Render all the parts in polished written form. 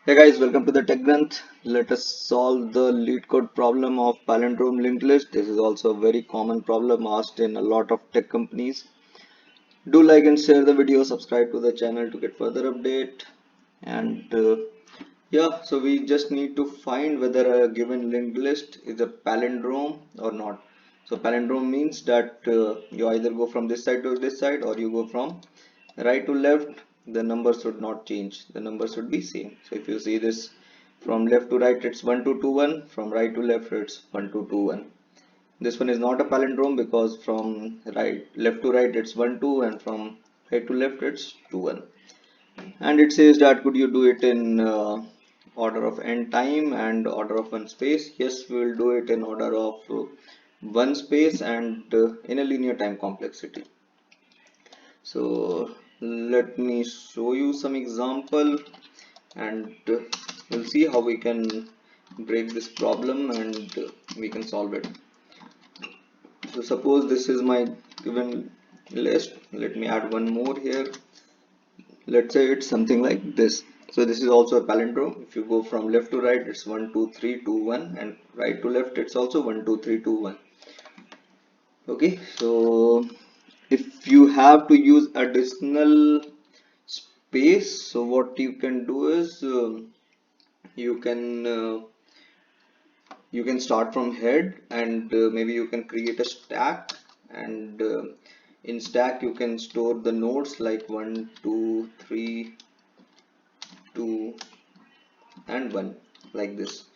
Hey guys, welcome to the Tech Granth. Let us solve the Leetcode problem of Palindrome Linked List. This is also a very common problem asked in a lot of tech companies. Do like and share the video, subscribe to the channel to get further update. And so we just need to find whether a given linked list is a palindrome or not. So palindrome means that you either go from this side to this side or you go from right to left. The number should not change, the number should be same. So if you see this, from left to right it's 1 2 2 1, from right to left it's 1 2 2 1. This one is not a palindrome because from left to right it's 1 2 and from right to left it's 2 1. And it says that could you do it in order of n time and order of one space. Yes, we will do it in order of one space and in a linear time complexity. So let me show you some example and we'll see how we can break this problem and we can solve it. So suppose this is my given list. Let me add one more here. Let's say it's something like this. So this is also a palindrome. If you go from left to right, it's 1 2 3 2 1, and right to left it's also 1 2 3 2 1. Okay, so if you have to use additional space, so what you can do is you can start from head and maybe you can create a stack, and in stack you can store the nodes like 1 2 3 2 and 1, like this.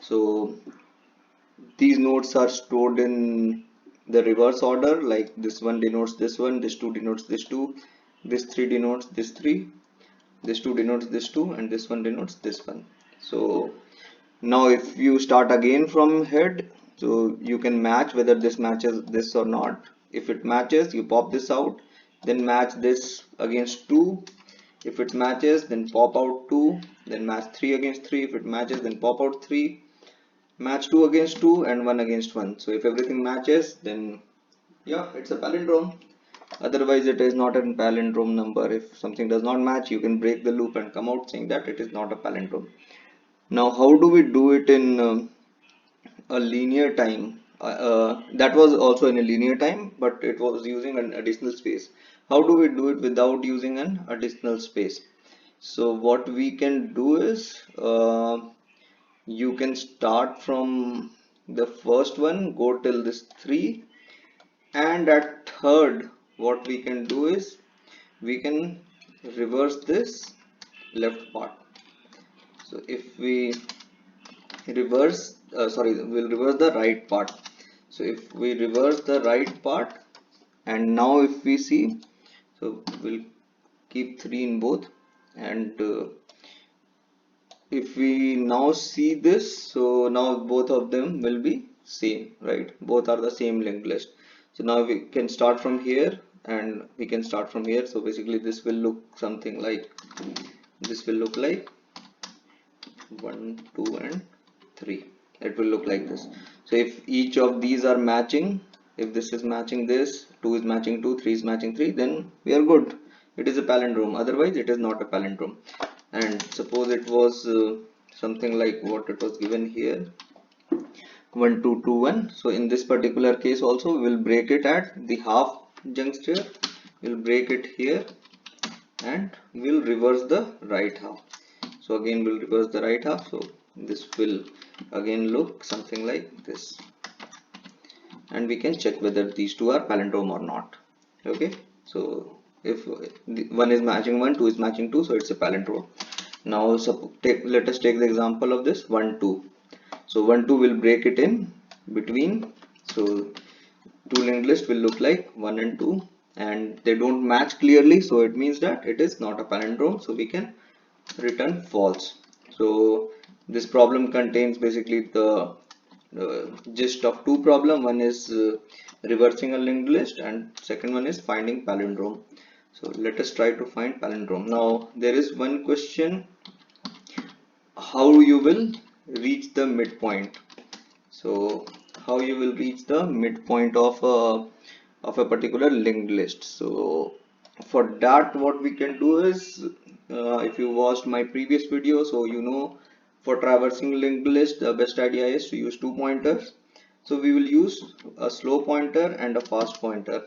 So these nodes are stored in the reverse order, like this one denotes this one, this two denotes this two, this three denotes this three, this two denotes this two, and this one denotes this one. So now if you start again from head, so you can match whether this matches this or not. If it matches, you pop this out, then match this against 2. If it matches, then pop out 2, then match 3 against 3. If it matches, then pop out 3, match 2 against 2 and 1 against 1. So if everything matches, then yeah, it's a palindrome. Otherwise it is not a palindrome number. If something does not match, you can break the loop and come out saying that it is not a palindrome. Now how do we do it in a linear time? That was also in a linear time, but it was using an additional space. How do we do it without using an additional space? So what we can do is you can start from the first one, go till this 3, and at third what we can do is we can reverse this left part. So if we we'll reverse the right part. So if we reverse the right part, and now if we see, so we'll keep 3 in both, and if we now see this, so now both of them will be same, right? Both are the same linked list. So now we can start from here and we can start from here. So basically this will look something like this, will look like 1 2 and 3. It will look like this. So if each of these are matching, if this is matching this, 2 is matching 2, 3 is matching 3, then we are good. It is a palindrome. Otherwise it is not a palindrome. And suppose it was something like what it was given here, 1 2 2 1. So in this particular case also we'll break it at the half juncture, we'll break it here, and we'll reverse the right half. So again we'll reverse the right half, so this will again look something like this, and we can check whether these two are palindrome or not. Okay, so if one is matching 1, 2 is matching 2, so it's a palindrome. Now let us take the example of this 1 2. So 1 2 will break it in between, so two linked list will look like 1 and 2, and they don't match clearly, so it means that it is not a palindrome, so we can return false. So this problem contains basically the gist of two problem. One is reversing a linked list, and second one is finding palindrome. So let us try to find palindrome. Now there is one question, how you will reach the midpoint. So how you will reach the midpoint of a particular linked list. So for that what we can do is if you watched my previous video, so you know for traversing linked list the best idea is to use 2 pointers. So we will use a slow pointer and a fast pointer.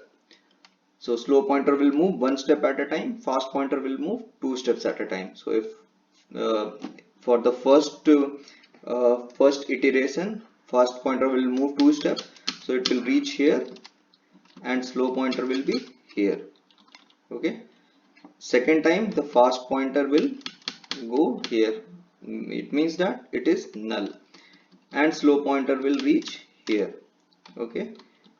So slow pointer will move 1 step at a time, fast pointer will move 2 steps at a time. So if for the first iteration, fast pointer will move 2 steps, so it will reach here, and slow pointer will be here. Okay. Second time the fast pointer will go here. It means that it is null, and slow pointer will reach here. Okay.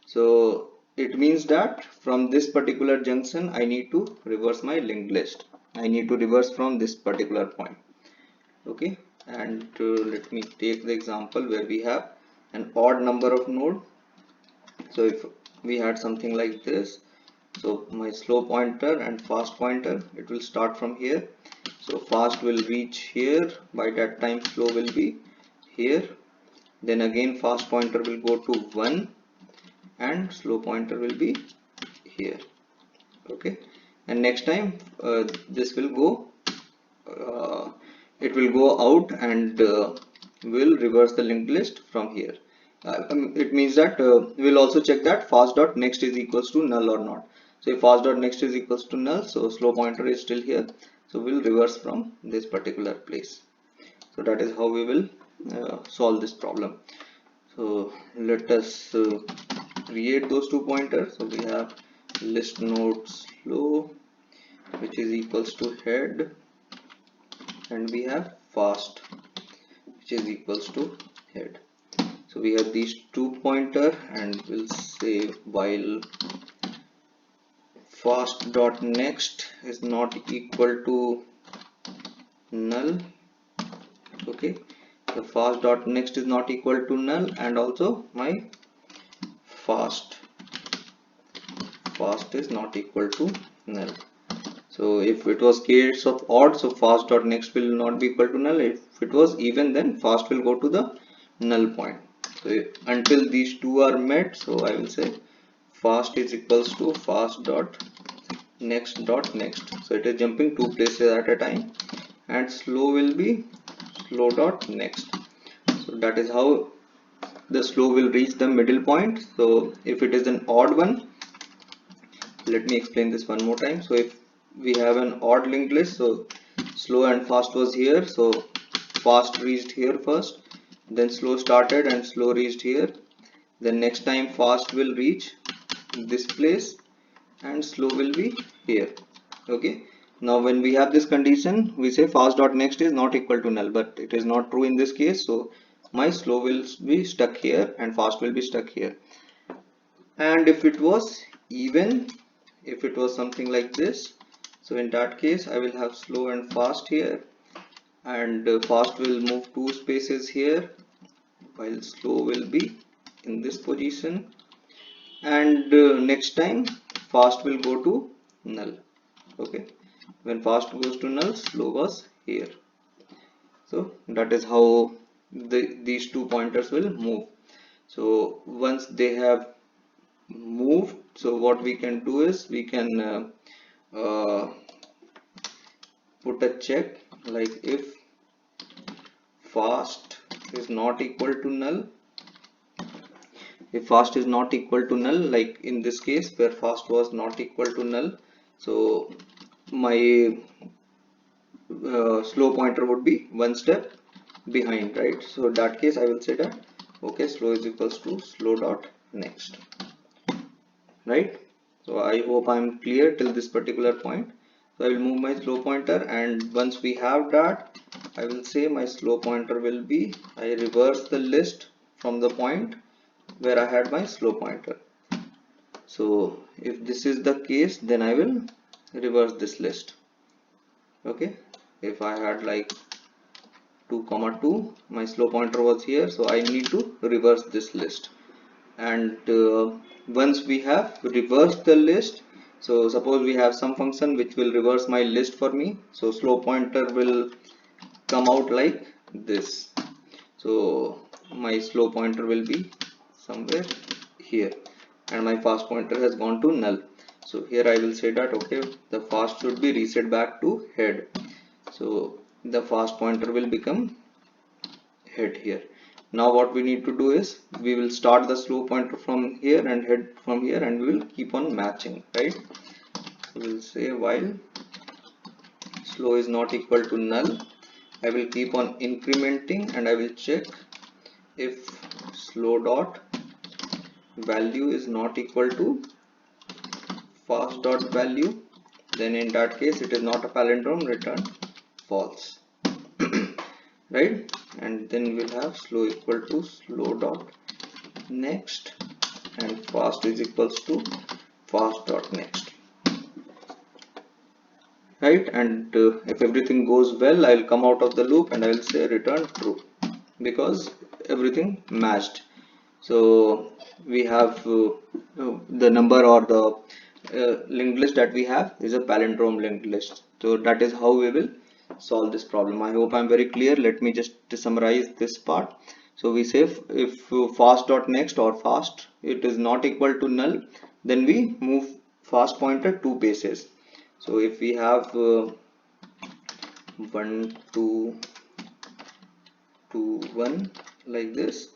So it means that from this particular junction I need to reverse my linked list. I need to reverse from this particular point. Okay. And let me take the example where we have an odd number of node. So if we had something like this, so my slow pointer and fast pointer, it will start from here. So fast will reach here, by that time slow will be here, then again fast pointer will go to 1 and slow pointer will be here. Okay, and next time this will go it will go out and will reverse the linked list from here. It means that we'll also check that fast.next is equals to null or not. So if fast.next is equals to null, so slow pointer is still here, so we'll reverse from this particular place. So that is how we will solve this problem. So let us create those 2 pointers. So we have list node slow, which is equals to head, and we have fast, which is equals to head. So we have these 2 pointer, and we'll say while fast.next is not equal to null. Okay, the fast.next is not equal to null, and also my fast is not equal to null. So if it was case of odd, so fast.next will not be equal to null. If it was even, then fast will go to the null point. So until these two are met, so I will say fast is equals to fast.next. So it is jumping 2 places at a time, and slow will be slow.next. So that is how the slow will reach the middle point. So if it is an odd one, let me explain this one more time. So if we have an odd linked list, so slow and fast was here, so fast reached here first, then slow started and slow reached here, then next time fast will reach this place and slow will be here. Okay, now when we have this condition, we say fast.next is not equal to null, but it is not true in this case. So my slow will be stuck here and fast will be stuck here. And if it was even, if it was something like this, so in that case I will have slow and fast here, and fast will move 2 spaces here while slow will be in this position, and next time fast will go to null. Okay, when fast goes to null, slow was here. So that is how these 2 pointers will move. So once they have moved, so what we can do is we can put a check, like if fast is not equal to null, if fast is not equal to null, like in this case where fast was not equal to null, so my slow pointer would be 1 step behind, right? So in that case I will say that okay, slow is equals to slow.next, right? So I hope I am clear till this particular point. So I will move my slow pointer, and once we have that, I will say my slow pointer will be, I reverse the list from the point where I had my slow pointer. So if this is the case, then I will reverse this list. Okay, if I had like 2,2, my slow pointer was here, so I need to reverse this list. And once we have reversed the list, so suppose we have some function which will reverse my list for me, so slow pointer will come out like this. So my slow pointer will be somewhere here, and my fast pointer has gone to null. So here I will say that okay, the fast should be reset back to head. So the fast pointer will become head here. Now what we need to do is we will start the slow pointer from here and head from here, and we will keep on matching, right? So we'll say while slow is not equal to null, I will keep on incrementing and I will check if slow dot value is not equal to fast dot value, then in that case it is not a palindrome, return false. Right? And then we'll have slow equal to slow dot next and fast is equals to fast dot next. Right? And if everything goes well, I'll come out of the loop and I will say return true, because everything matched. So we have the number or the linked list that we have is a palindrome linked list. So that is how we will solve this problem. I hope I'm very clear. Let me just summarize this part. So we say if fast dot next or fast it is not equal to null, then we move fast pointer 2 paces. So if we have 1 2 2 1 like this,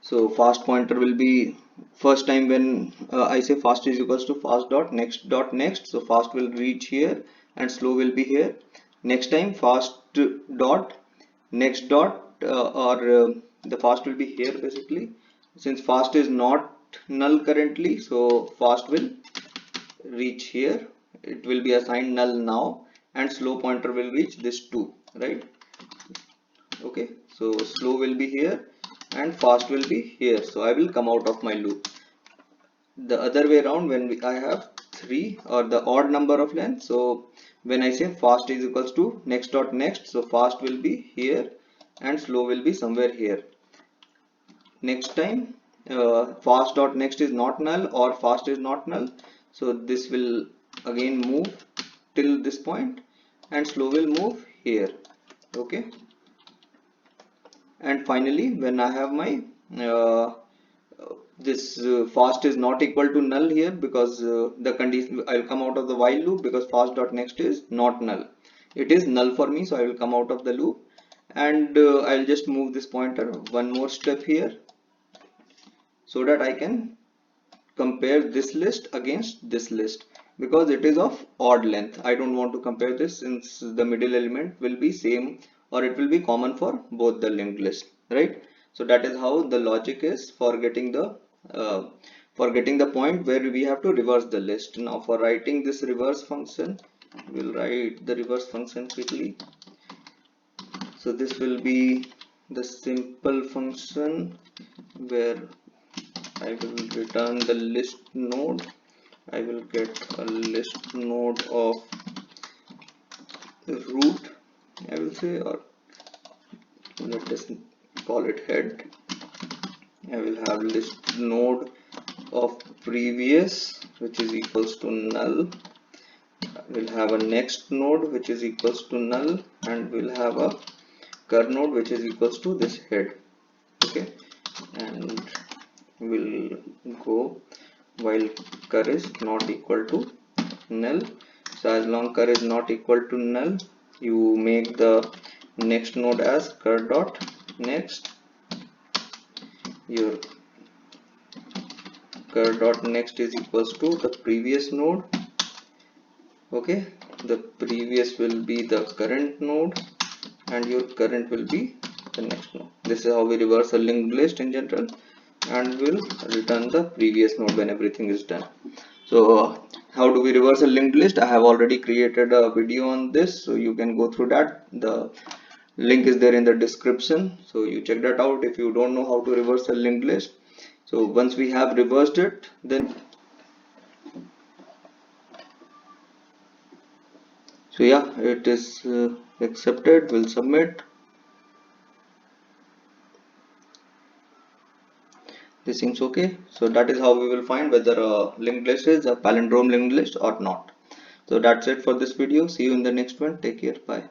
so fast pointer will be first time when I say fast is equals to fast dot next, so fast will reach here and slow will be here. Next time fast dot next dot the fast will be here basically. Since fast is not null currently, so fast will reach here, it will be assigned null now, and slow pointer will reach this 2, right? Okay, so slow will be here and fast will be here, so I will come out of my loop. The other way around, when I have 3 or the odd number of length, so when I say fast is equals to next dot next, so fast will be here and slow will be somewhere here. Next time fast dot next is not null or fast is not null, so this will again move till this point and slow will move here. Okay, and finally when I have my this fast is not equal to null here, because the condition, I'll come out of the while loop because fast dot next is not null. It is null for me, so I will come out of the loop and I'll just move this pointer one more step here so that I can compare this list against this list, because it is of odd length. I don't want to compare this since the middle element will be same or it will be common for both the linked list, right? So that is how the logic is for getting the point where we have to reverse the list. Now for writing this reverse function, we'll write the reverse function quickly. So this will be the simple function where I will return the list node. I will get a list node of root, I will say, or let us call it head. I will have list node of previous, which is equals to null. We'll have a next node which is equals to null, and we'll have a cur node which is equals to this head. Okay, and we'll go while cur is not equal to null. So as long cur is not equal to null, you make the next node as cur dot next. Your cur dot next is equals to the previous node. Okay, the previous will be the current node and your current will be the next node. This is how we reverse a linked list in general, and we'll return the previous node when everything is done. So how do we reverse a linked list? I have already created a video on this, so you can go through that. The link is there in the description, so you check that out if you don't know how to reverse a linked list. So once we have reversed it, then so yeah, it is accepted. We'll submit. This seems okay. So that is how we will find whether a linked list is a palindrome linked list or not. So that's it for this video. See you in the next one. Take care. Bye.